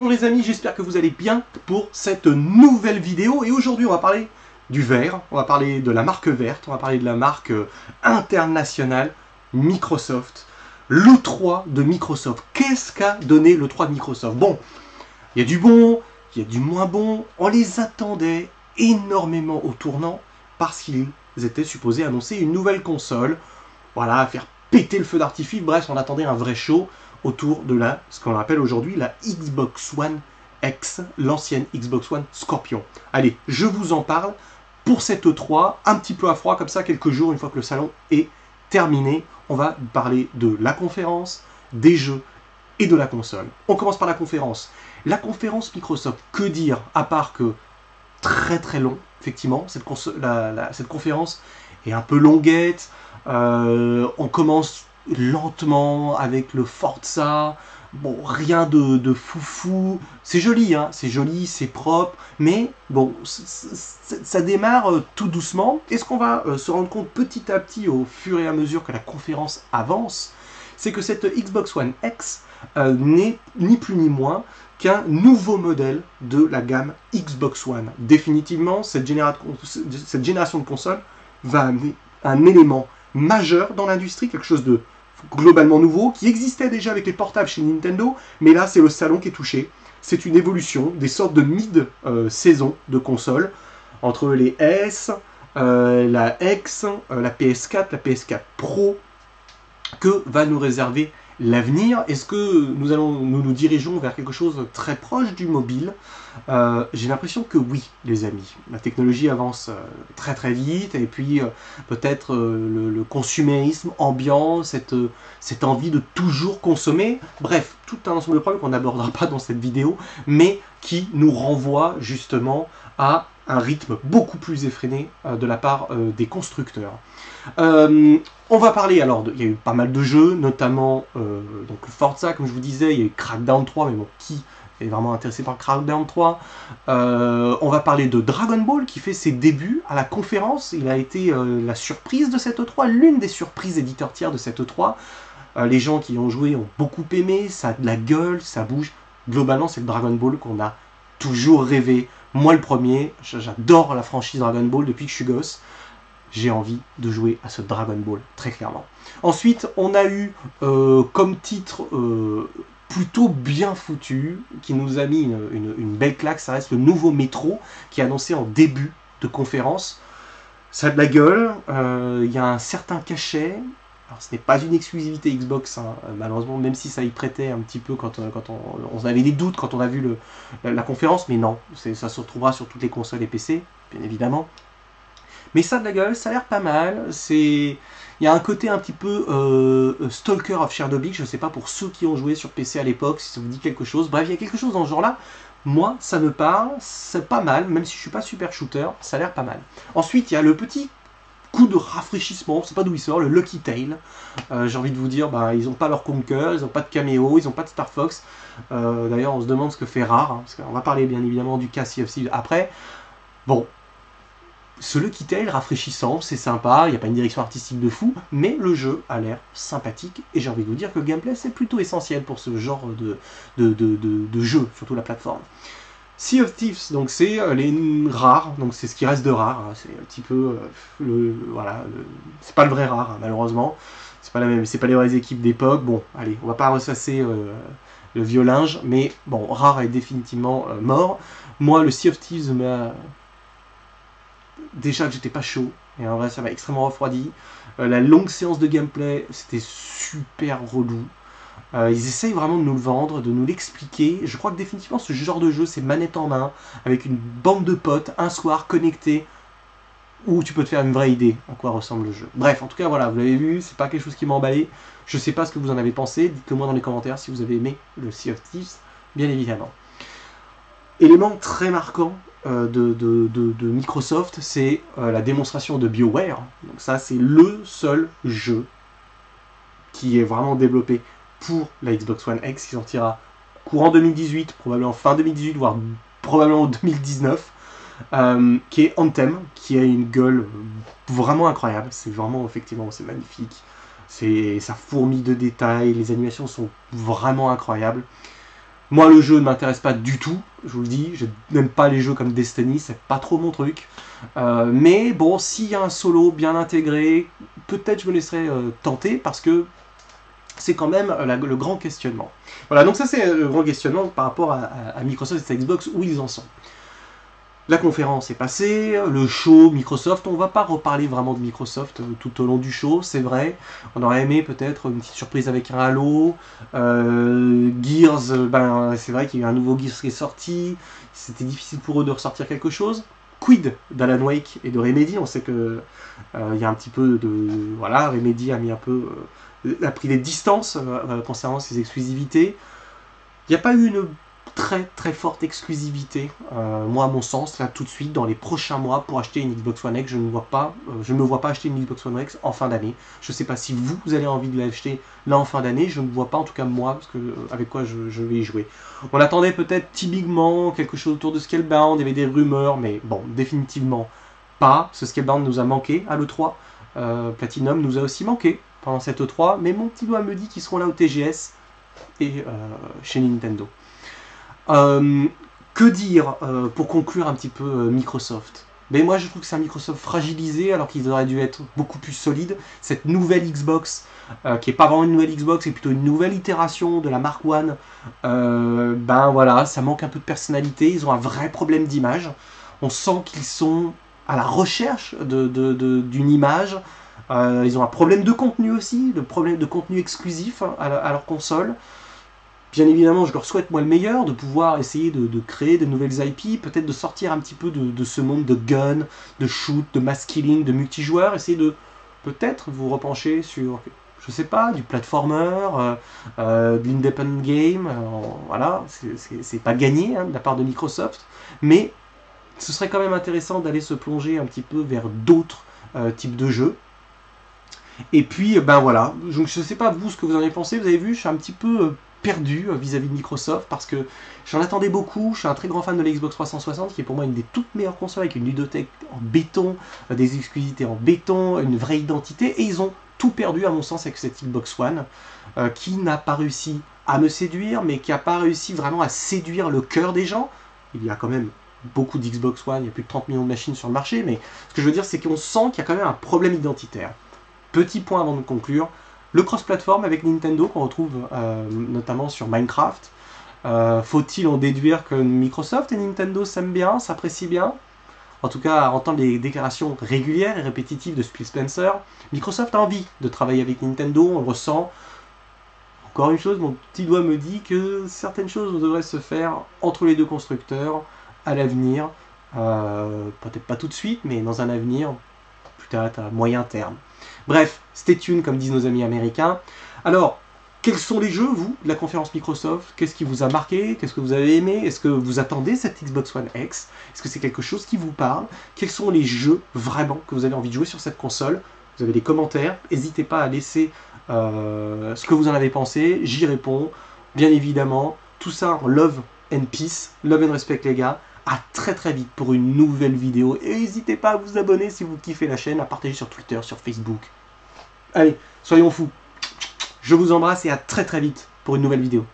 Bonjour les amis, j'espère que vous allez bien pour cette nouvelle vidéo. Et aujourd'hui, on va parler du vert, on va parler de la marque verte, on va parler de la marque internationale Microsoft. L'E3 de Microsoft. Qu'est-ce qu'a donné l'E3 de Microsoft? Bon, il y a du bon, il y a du moins bon. On les attendait énormément au tournant parce qu'ils étaient supposés annoncer une nouvelle console. Voilà, faire péter le feu d'artifice. Bref, on attendait un vrai show autour de ce qu'on appelle aujourd'hui la Xbox One X, l'ancienne Xbox One Scorpion. Allez, je vous en parle pour cette E3, un petit peu à froid, comme ça, quelques jours, une fois que le salon est terminé. On va parler de la conférence, des jeux et de la console. On commence par la conférence. La conférence Microsoft, que dire, à part que très très long, effectivement, cette conférence est un peu longuette. On commence lentement avec le Forza. Bon, rien de foufou. C'est joli, hein, c'est joli, c'est propre, mais bon, ça démarre tout doucement. Et ce qu'on va se rendre compte petit à petit au fur et à mesure que la conférence avance, c'est que cette Xbox One X n'est ni plus ni moins qu'un nouveau modèle de la gamme Xbox One. Définitivement, cette génération de consoles va amener un élément majeur dans l'industrie, quelque chose de globalement nouveau, qui existait déjà avec les portables chez Nintendo, mais là c'est le salon qui est touché. C'est une évolution, des sortes de mid-saison de consoles, entre les S, la X, la PS4, la PS4 Pro, que va nous réserver l'avenir. Est-ce que nous dirigeons vers quelque chose de très proche du mobile? J'ai l'impression que oui, les amis. La technologie avance très très vite, et puis peut-être le consumérisme ambiant, cette envie de toujours consommer. Bref, tout un ensemble de problèmes qu'on n'abordera pas dans cette vidéo, mais qui nous renvoie justement à un rythme beaucoup plus effréné de la part des constructeurs. On va parler alors, il y a eu pas mal de jeux, notamment donc Forza, comme je vous disais, il y a eu Crackdown 3, mais bon, qui est vraiment intéressé par Crackdown 3? On va parler de Dragon Ball, qui fait ses débuts à la conférence. Il a été la surprise de cette E3, l'une des surprises éditeurs tiers de cette E3. Les gens qui ont joué ont beaucoup aimé, ça a de la gueule, ça bouge. Globalement, c'est le Dragon Ball qu'on a toujours rêvé. Moi le premier, j'adore la franchise Dragon Ball depuis que je suis gosse. J'ai envie de jouer à ce Dragon Ball, très clairement. Ensuite, on a eu comme titre plutôt bien foutu, qui nous a mis une belle claque, ça reste le nouveau Metro, qui est annoncé en début de conférence. Ça a de la gueule, il y a un certain cachet. Alors, ce n'est pas une exclusivité Xbox, hein, malheureusement, même si ça y prêtait un petit peu quand on avait des doutes quand on a vu la conférence, mais non, ça se retrouvera sur toutes les consoles et PC, bien évidemment. Mais ça a de la gueule, ça a l'air pas mal. Il y a un côté un petit peu Stalker of Chernobyl, je ne sais pas pour ceux qui ont joué sur PC à l'époque, si ça vous dit quelque chose. Bref, il y a quelque chose dans ce genre-là. Moi, ça me parle, c'est pas mal, même si je ne suis pas super shooter, ça a l'air pas mal. Ensuite, il y a le petit coup de rafraîchissement, je sais pas d'où il sort, le Lucky Tail. J'ai envie de vous dire, ils n'ont pas leur Conker, ils n'ont pas de caméo, ils n'ont pas de Star Fox. D'ailleurs, on se demande ce que fait Rare, hein, parce qu'on va parler bien évidemment du cas Sea of Thieves après. Bon. Ce Lucky Tail rafraîchissant, c'est sympa, il n'y a pas une direction artistique de fou, mais le jeu a l'air sympathique, et j'ai envie de vous dire que le gameplay c'est plutôt essentiel pour ce genre de jeu, surtout la plateforme. Sea of Thieves, donc c'est les rares, donc c'est ce qui reste de rare, hein, c'est un petit peu, c'est pas le vrai rare, hein, malheureusement, c'est pas les vraies équipes d'époque. Bon, allez, on va pas ressasser le vieux linge, mais bon, rare est définitivement mort. Moi, le Sea of Thieves m'a... Déjà que j'étais pas chaud, et en vrai ça m'a extrêmement refroidi. La longue séance de gameplay, c'était super relou. Ils essayent vraiment de nous le vendre, de nous l'expliquer. Je crois que définitivement ce genre de jeu, c'est manette en main, avec une bande de potes, un soir connecté, où tu peux te faire une vraie idée à quoi ressemble le jeu. Bref, en tout cas voilà, vous l'avez vu, c'est pas quelque chose qui m'a emballé. Je sais pas ce que vous en avez pensé, dites-le moi dans les commentaires si vous avez aimé le Sea of Thieves, bien évidemment. Élément très marquant de Microsoft, c'est la démonstration de BioWare. Donc ça, c'est le seul jeu qui est vraiment développé pour la Xbox One X, qui sortira courant 2018, probablement fin 2018, voire probablement 2019, qui est Anthem, qui a une gueule vraiment incroyable. C'est vraiment, effectivement, c'est magnifique. Ça fourmille de détails, les animations sont vraiment incroyables. Moi, le jeu ne m'intéresse pas du tout, je vous le dis, je n'aime pas les jeux comme Destiny, c'est pas trop mon truc. Mais bon, s'il y a un solo bien intégré, peut-être je me laisserai tenter, parce que c'est quand même le grand questionnement. Voilà, donc ça c'est le grand questionnement par rapport à Microsoft et sa Xbox, où ils en sont. La conférence est passée, le show Microsoft, on va pas reparler vraiment de Microsoft tout au long du show, c'est vrai. On aurait aimé peut-être une petite surprise avec un Halo. Gears, ben, c'est vrai qu'il y a eu un nouveau Gears qui est sorti, c'était difficile pour eux de ressortir quelque chose. Quid d'Alan Wake et de Remedy, on sait que il y a un petit peu de... Voilà, Remedy a mis un peu... a pris des distances concernant ses exclusivités. Il n'y a pas eu une très forte exclusivité, moi à mon sens, là tout de suite, dans les prochains mois, pour acheter une Xbox One X. Je ne me vois pas acheter une Xbox One X en fin d'année. Je ne sais pas si vous avez envie de l'acheter là en fin d'année, je ne vois pas en tout cas moi, parce que avec quoi je vais y jouer. On attendait peut-être typiquement quelque chose autour de Scalebound, il y avait des rumeurs, mais bon, définitivement pas. Ce Scalebound nous a manqué à l'E3, Platinum nous a aussi manqué pendant cette E3, mais mon petit doigt me dit qu'ils seront là au TGS et chez Nintendo. Que dire pour conclure un petit peu Microsoft? Mais moi je trouve que c'est un Microsoft fragilisé alors qu'ils auraient dû être beaucoup plus solides. Cette nouvelle Xbox, qui n'est pas vraiment une nouvelle Xbox, c'est plutôt une nouvelle itération de la Mark One, ben voilà, ça manque un peu de personnalité, ils ont un vrai problème d'image. On sent qu'ils sont à la recherche d'une image. Ils ont un problème de contenu aussi, le problème de contenu exclusif à leur console. Bien évidemment, je leur souhaite moi le meilleur, de pouvoir essayer de créer de nouvelles IP, peut-être de sortir un petit peu de ce monde de gun, de shoot, de mass killing, de multijoueur, essayer de peut-être vous repencher sur, je sais pas, du platformer, de l'independent game, voilà, c'est pas gagné hein, de la part de Microsoft, mais ce serait quand même intéressant d'aller se plonger un petit peu vers d'autres types de jeux. Et puis, ben voilà, je ne sais pas vous ce que vous en avez pensé, vous avez vu, je suis un petit peu perdu vis-à-vis de Microsoft parce que j'en attendais beaucoup. Je suis un très grand fan de l'Xbox 360 qui est pour moi une des toutes meilleures consoles avec une ludothèque en béton, des exclusivités en béton, une vraie identité, et ils ont tout perdu à mon sens avec cette Xbox One qui n'a pas réussi à me séduire, mais qui n'a pas réussi vraiment à séduire le cœur des gens. Il y a quand même beaucoup d'Xbox One, il y a plus de 30 millions de machines sur le marché, mais ce que je veux dire c'est qu'on sent qu'il y a quand même un problème identitaire. Petit point avant de conclure, le cross-platform avec Nintendo qu'on retrouve notamment sur Minecraft. Faut-il en déduire que Microsoft et Nintendo s'aiment bien, s'apprécient bien? En tout cas, à entendre les déclarations régulières et répétitives de Phil Spencer, Microsoft a envie de travailler avec Nintendo, on le ressent. Encore une chose, mon petit doigt me dit que certaines choses devraient se faire entre les deux constructeurs à l'avenir. Peut-être pas tout de suite, mais dans un avenir peut-être à moyen terme. Bref, stay tuned comme disent nos amis américains. Alors, quels sont les jeux, vous, de la conférence Microsoft? Qu'est-ce qui vous a marqué? Qu'est-ce que vous avez aimé? Est-ce que vous attendez cette Xbox One X? Est-ce que c'est quelque chose qui vous parle? Quels sont les jeux, vraiment, que vous avez envie de jouer sur cette console? Vous avez des commentaires, n'hésitez pas à laisser ce que vous en avez pensé, j'y réponds, bien évidemment. Tout ça en love and peace, love and respect les gars. À très vite pour une nouvelle vidéo. Et n'hésitez pas à vous abonner si vous kiffez la chaîne, à partager sur Twitter, sur Facebook. Allez, soyons fous. Je vous embrasse et à très vite pour une nouvelle vidéo.